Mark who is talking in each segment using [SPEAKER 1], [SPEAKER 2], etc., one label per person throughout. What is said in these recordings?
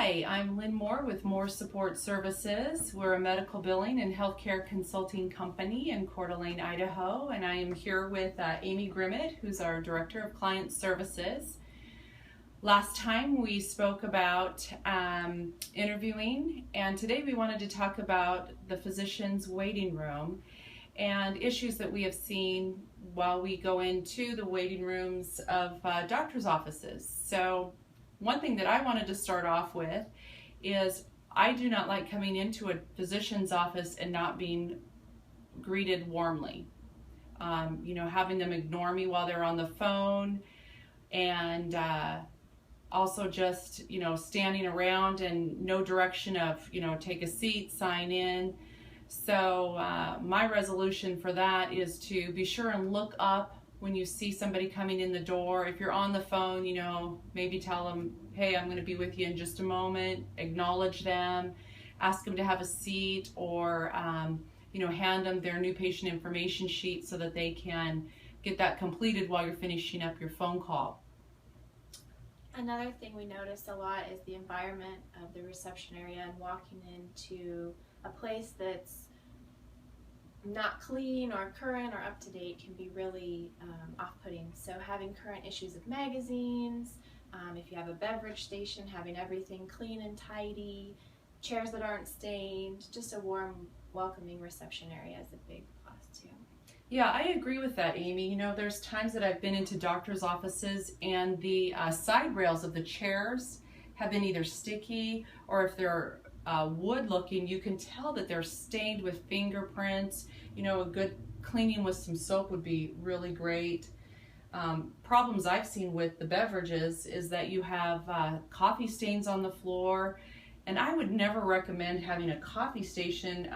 [SPEAKER 1] Hi, I'm Lynn Moore with More Support Services. We're a medical billing and healthcare consulting company in Coeur d'Alene, Idaho, and I am here with Amy Grimmett, who's our Director of Client Services. Last time we spoke about interviewing, and today we wanted to talk about the physician's waiting room and issues that we have seen while we go into the waiting rooms of doctors' offices. So one thing that I wanted to start off with is I do not like coming into a physician's office and not being greeted warmly. Having them ignore me while they're on the phone, and also just, standing around and no direction of, take a seat, sign in. So my resolution for that is to be sure and look up when you see somebody coming in the door. If you're on the phone, maybe tell them, hey, I'm going to be with you in just a moment. Acknowledge them, ask them to have a seat, or hand them their new patient information sheet so that they can get that completed while you're finishing up your phone call.
[SPEAKER 2] Another thing we notice a lot is the environment of the reception area, and walking into a place that's not clean or current or up to date can be really off-putting. So having current issues of magazines, if you have a beverage station, having everything clean and tidy, chairs that aren't stained, just a warm, welcoming reception area is a big plus too.
[SPEAKER 1] Yeah, I agree with that, Amy. There's times that I've been into doctors' offices and the side rails of the chairs have been either sticky, or if they're wood looking, you can tell that they're stained with fingerprints. A good cleaning with some soap would be really great. Problems I've seen with the beverages is that you have coffee stains on the floor, and I would never recommend having a coffee station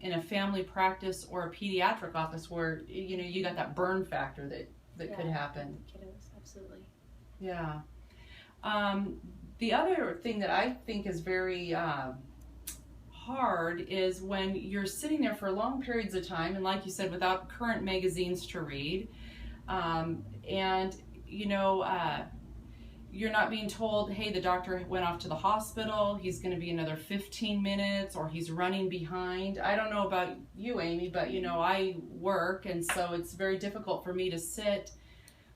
[SPEAKER 1] in a family practice or a pediatric office where you got that burn factor that could happen.
[SPEAKER 2] Kiddos, absolutely.
[SPEAKER 1] Yeah. The other thing that I think is very hard is when you're sitting there for long periods of time, and like you said, without current magazines to read, and you're not being told, hey, the doctor went off to the hospital, he's going to be another 15 minutes, or he's running behind. I don't know about you, Amy, but I work, and so it's very difficult for me to sit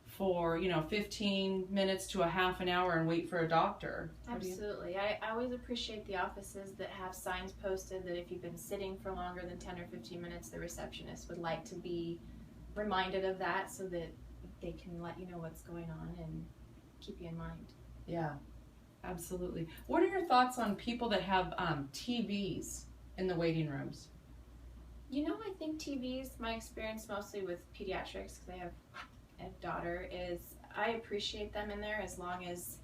[SPEAKER 1] for 15 minutes to a half an hour and wait for a doctor.
[SPEAKER 2] Absolutely. I always appreciate the offices that have signs posted that if you've been sitting for longer than 10 or 15 minutes, the receptionist would like to be reminded of that so that they can let you know what's going on and keep you in mind.
[SPEAKER 1] Yeah, absolutely. What are your thoughts on people that have TVs in the waiting rooms?
[SPEAKER 2] I think TVs, my experience mostly with pediatrics, because I have a daughter, is I appreciate them in there as long as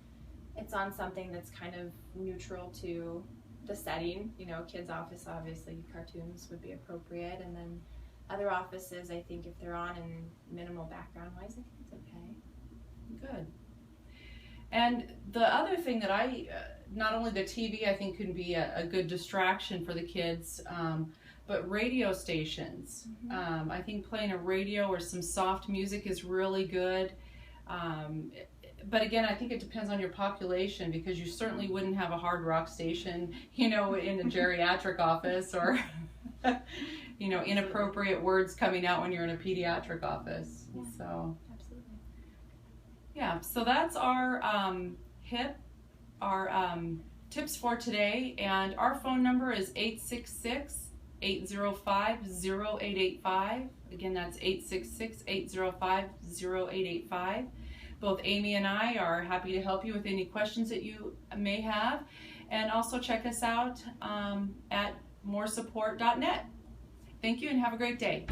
[SPEAKER 2] it's on something that's kind of neutral to the setting. Kids' office, obviously cartoons would be appropriate, and then other offices, I think if they're on and minimal background noise, I think it's okay.
[SPEAKER 1] Good. And the other thing that not only the TV I think can be a good distraction for the kids, but radio stations.
[SPEAKER 2] Mm-hmm.
[SPEAKER 1] I think playing a radio or some soft music is really good. But again, I think it depends on your population, because you certainly wouldn't have a hard rock station, in a geriatric office, or, inappropriate words coming out when you're in a pediatric office.
[SPEAKER 2] Yeah.
[SPEAKER 1] So,
[SPEAKER 2] Absolutely.
[SPEAKER 1] yeah, so that's our tips for today, and our phone number is 866-805-0885. Again, that's 866-805-0885. Both Amy and I are happy to help you with any questions that you may have, and also check us out at moresupport.net. Thank you and have a great day.